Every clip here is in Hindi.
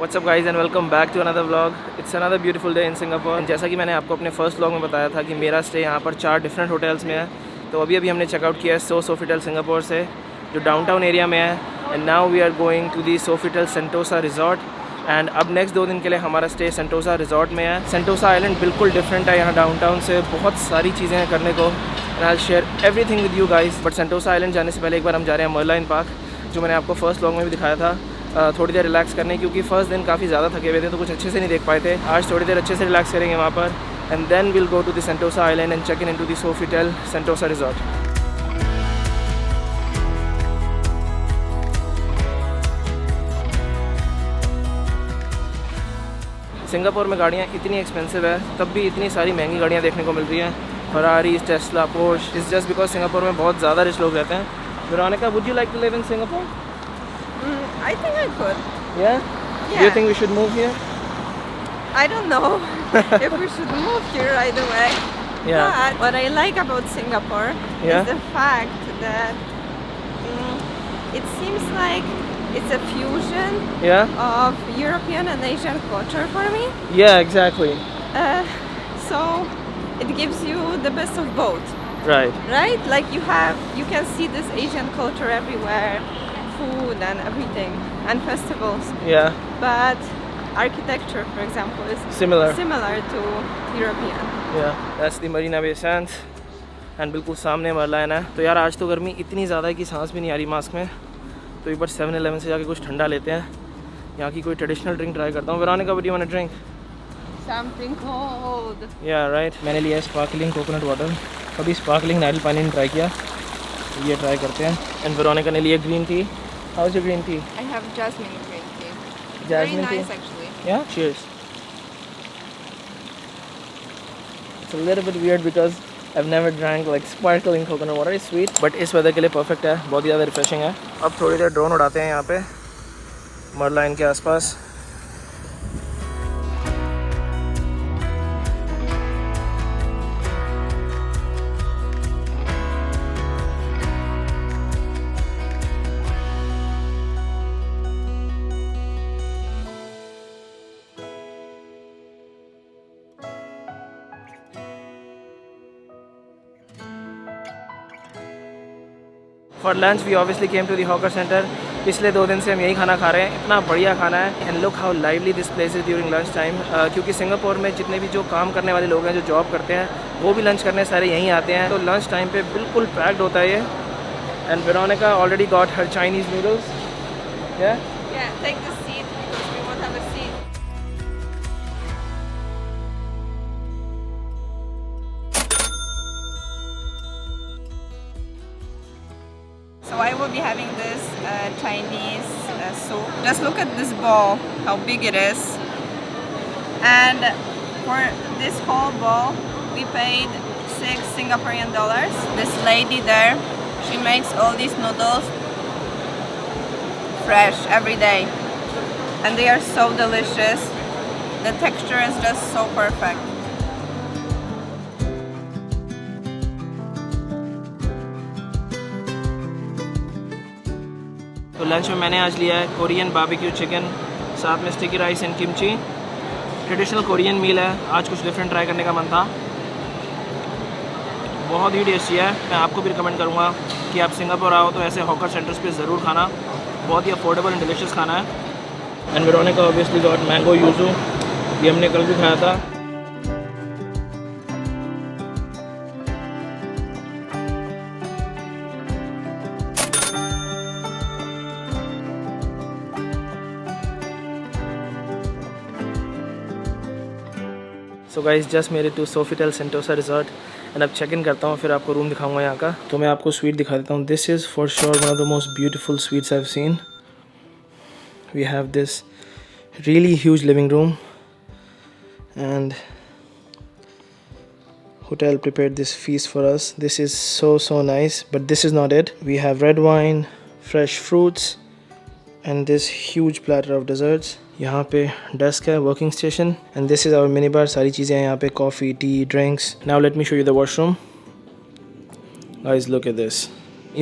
What's up guys and welcome back to another vlog. It's another beautiful day in Singapore. जैसा कि मैंने आपको अपने फर्स्ट vlog में बताया था कि मेरा स्टे यहाँ पर 4 डिफरेंट होटल्स में है. तो अभी हमने चेकआउट किया है सोफिटेल सिंगापुर से, जो डाउनटाउन एरिया में है. And now we are going to the Sofitel Sentosa resort. And अब नेक्स्ट 2 दिन के लिए हमारा स्टे सेंटोसा रिजॉर्ट में है. सेंटोसा आइलैंड बिल्कुल डिफरेंट है यहाँ डाउनटाउन से. बहुत सारी चीज़ें हैं करने को. And I will share everything with you guys. But Sentosa island जाने से पहले एक बार हम जा रहे हैं मर्लाइन पार्क, जो मैंने आपको फर्स्ट व्लॉग में भी दिखाया था. थोड़ी देर रिलैक्स करने, क्योंकि फर्स्ट दिन काफ़ी ज़्यादा थके हुए थे तो कुछ अच्छे से नहीं देख पाए थे. आज थोड़ी देर अच्छे से रिलैक्स करेंगे वहाँ पर. And then will go to the Sentosa island and check in to the Sofitel Sentosa resort. Singapore में गाड़ियाँ इतनी एक्सपेंसिव है, तब भी इतनी सारी महंगी गाड़ियाँ देखने को मिल रही हैं. Ferrari, Tesla, Porsche. It's just because Singapore में बहुत ज़्यादा रिच लोग रहते हैं. Veronica, would you like to live in Singapore? I think I could. Yeah? Do you think we should move here? I don't know if we should move here right away. Yeah. But what I like about Singapore Yeah. is the fact that it seems like it's a fusion Yeah? of European and Asian culture for me. Yeah, exactly. So it gives you the best of both, Right. right? Like you can see this Asian culture everywhere, food and everything, and festivals. Yeah. But architecture, for example, is Similar. to European. Yeah. That's the Marina Bay Sands. And बिल्कुल सामने मरलाइन है. तो यार आज तो गर्मी इतनी ज़्यादा है कि सांस भी नहीं आ रही मास्क में. तो एक बार 7-Eleven से जाके कुछ ठंडा लेते हैं. यहाँ की कोई ट्रेडिशनल ड्रिंक ट्राई करता हूँ. Veronica, what do you want to drink? Something cold. Yeah right. मैंने लिया स्पार्कलिंग कोकोनट वाटर. कभी स्पार्कलिंग नारियल पानी नहीं ट्राई किया, तो ये ट्राई करते हैं. एंड वेरोनिका ने लिया green tea. How is your green tea? I have jasmine green tea. Jasmine Very tea? nice actually. Yeah? Cheers. It's a little bit weird because I've never drank like sparkling coconut water. It's sweet, but इस वेदर के लिए परफेक्ट है. बहुत ही ज़्यादा रिफ्रेशिंग है. अब थोड़ी देर ड्रोन उड़ाते हैं यहाँ पे मरलाइन के आसपास. For lunch we obviously came to the hawker centre. पिछले 2 दिन से हम यही खाना खा रहे हैं. इतना बढ़िया खाना है. And look how lively this place is during lunch time. क्योंकि सिंगापुर में जितने भी जो काम करने वाले लोग हैं, जो जॉब करते हैं, वो भी लंच करने सारे यहीं आते हैं. तो लंच टाइम पे बिल्कुल पैक्ड होता है ये. And Veronica already got her Chinese noodles. Yeah, take the seat because we won't have a seat. So I will be having this Chinese soup. Just look at this bowl, how big it is. And for this whole bowl, we paid 6 Singaporean dollars. This lady there, she makes all these noodles fresh every day. And they are so delicious. The texture is just so perfect. तो लंच में मैंने आज लिया है कोरियन बारबेक्यू चिकन, साथ में sticky rice and kimchi. Traditional Korean meal है. आज कुछ डिफरेंट ट्राई करने का मन था. बहुत ही टेस्टी है. मैं आपको भी रिकमेंड करूँगा कि आप सिंगापुर आओ तो ऐसे हॉकर सेंटर्स पे ज़रूर खाना. बहुत ही अफोर्डेबल एंड डिलीशियस खाना है. And Veronica obviously got mango yuzu. ये हमने कल भी खाया था. सो गाइस जस्ट मेरे to Sofitel Sentosa resort. And अब चेक इन करता हूँ, फिर आपको रूम दिखाऊंगा यहाँ का. तो मैं आपको स्वीट दिखा देता हूँ. This is for sure one of the most beautiful suites I have seen. We have this really huge living room and hotel prepared this feast for us. This is so nice, but this is not it. We have red wine, fresh fruits and this huge platter of desserts. यहाँ पे desk है, working station, and this is our mini bar. सारी चीज़ें हैं यहाँ पे, coffee, tea, drinks. Now let me show you the washroom. Guys, look at this.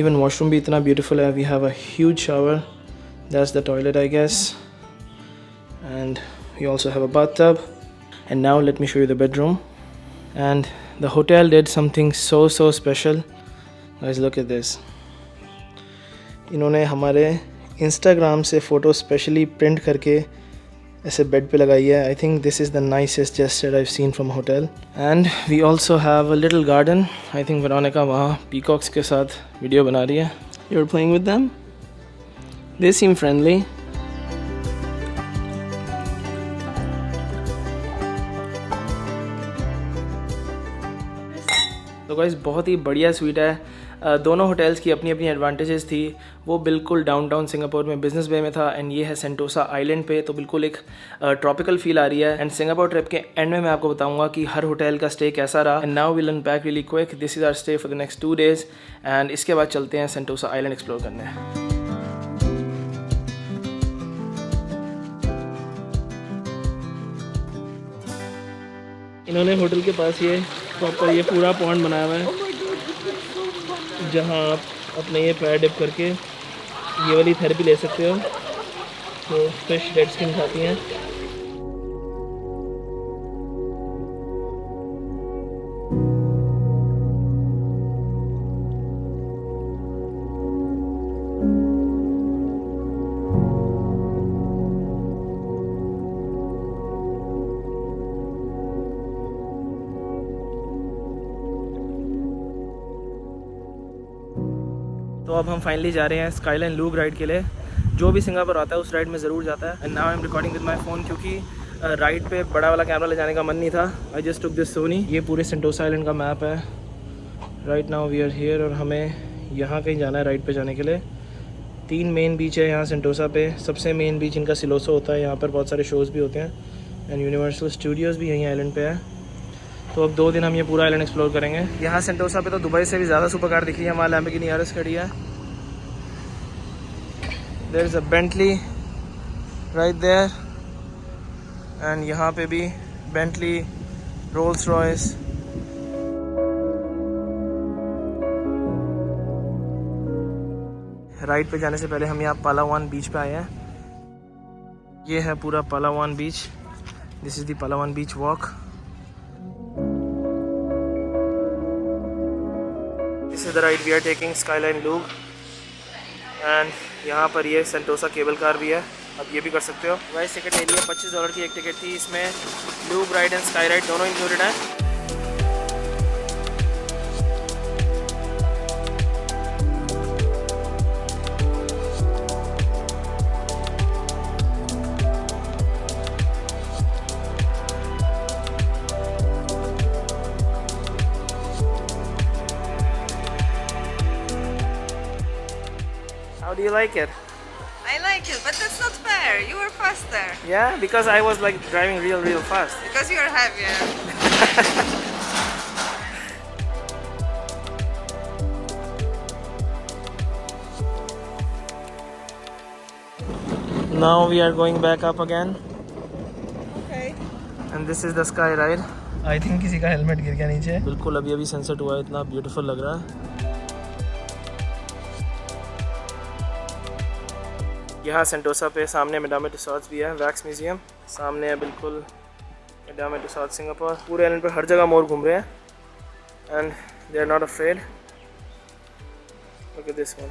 Even washroom भी इतना beautiful है. We have a huge shower. That's the toilet, I guess. and we also have a bathtub. And now let me show you the bedroom. And the hotel did something so special. Guys, look at this. इन्होंने हमारे Instagram से फ़ोटो स्पेशली प्रिंट करके ऐसे बेड पे लगाई है. I think this is the nicest gesture I've seen from a hotel. And we also have a little garden. I think Veronica वहाँ peacocks के साथ वीडियो बना रही है. You're playing with them? They seem friendly. तो गाइस बहुत ही बढ़िया स्वीट है. दोनों होटल्स की अपनी अपनी एडवांटेजेस थी. वो बिल्कुल डाउनटाउन सिंगापुर में बिजनेस बे में था एंड ये है सेंटोसा आइलैंड पे. तो बिल्कुल एक ट्रॉपिकल फील आ रही है. एंड सिंगापुर ट्रिप के एंड में मैं आपको बताऊंगा कि हर होटल का स्टे कैसा रहा. And now will unpack really quick. This is our stay for the next 2 days and इसके बाद चलते हैं सेंटोसा आइलैंड एक्सप्लोर करने. इन्होंने होटल के पास ये प्रॉपर ये पूरा पॉन्ड बनाया हुआ है जहाँ आप अपने ये पैर डिप करके ये वाली थेरेपी ले सकते हो. तो फिश डेड स्किन खाती हैं. तो अब हम फाइनली जा रहे हैं स्काईलाइन लूग राइड के लिए. जो भी सिंगापुर आता है उस राइड में ज़रूर जाता है. And now I am recording with my phone क्योंकि राइड पे बड़ा वाला कैमरा ले जाने का मन नहीं था. I just took this Sony. ये पूरे सेंटोसा आइलैंड का मैप है. Right now we are here और हमें यहाँ कहीं जाना है राइड पे जाने के लिए. 3 मेन बीच है यहाँ सेंटोसा पे. सबसे मेन बीच इनका सिलोसो होता है. यहाँ पर बहुत सारे शोज़ भी होते हैं एंड यूनिवर्सल स्टूडियोज़ भी यहीं आइलैंड पे है. तो अब 2 दिन हम ये पूरा आइलैंड एक्सप्लोर करेंगे. यहाँ सेंटोसा पे तो दुबई से भी ज़्यादा सुपर कार दिख रही है. हमारा लैम्बोर्गिनी आरएस खड़ी है. There is a Bentley right there and यहाँ पे भी बेंटली, रोल्स रॉयस. राइड पे जाने से पहले हम यहाँ पालावान बीच पे आए हैं. ये है पूरा Palawan beach. This is the Palawan beach walk. This is the ride we are taking Skyline Luge. And यहाँ पर ये सेंटोसा केबल कार भी है. अब ये भी कर सकते हो. वैसे टिकट ले लिया. $25 की एक टिकट थी. इसमें Loong ride and sky ride दोनों इंक्लूडेड हैं. How do you like it? I like it, but that's not fair. You were faster. Yeah, because I was like driving real fast. Because you are heavier. Now we are going back up again. Okay. And this is the sky ride. I think किसी का हेलमेट गिर गया नीचे. बिल्कुल अभी अभी सनसेट हुआ है. इतना ब्यूटीफुल लग रहा है. यहाँ सेंटोसा पे सामने मेडामा टुसाड्स भी है. वैक्स म्यूजियम सामने है. बिल्कुल मेडामा टुसाड्स सिंगापुर. पूरे आइलैंड पर हर जगह मोर घूम रहे हैं and they are not afraid. Look at this one.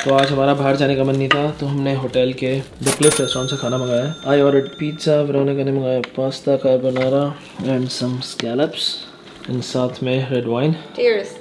तो आज हमारा बाहर जाने का मन नहीं था तो हमने होटल के डिक्लिफ रेस्टोरेंट से खाना मंगाया. I ordered pizza. वेरोनिका ने मंगाया pasta carbonara and some scallops and साथ में रेड वाइन. Cheers.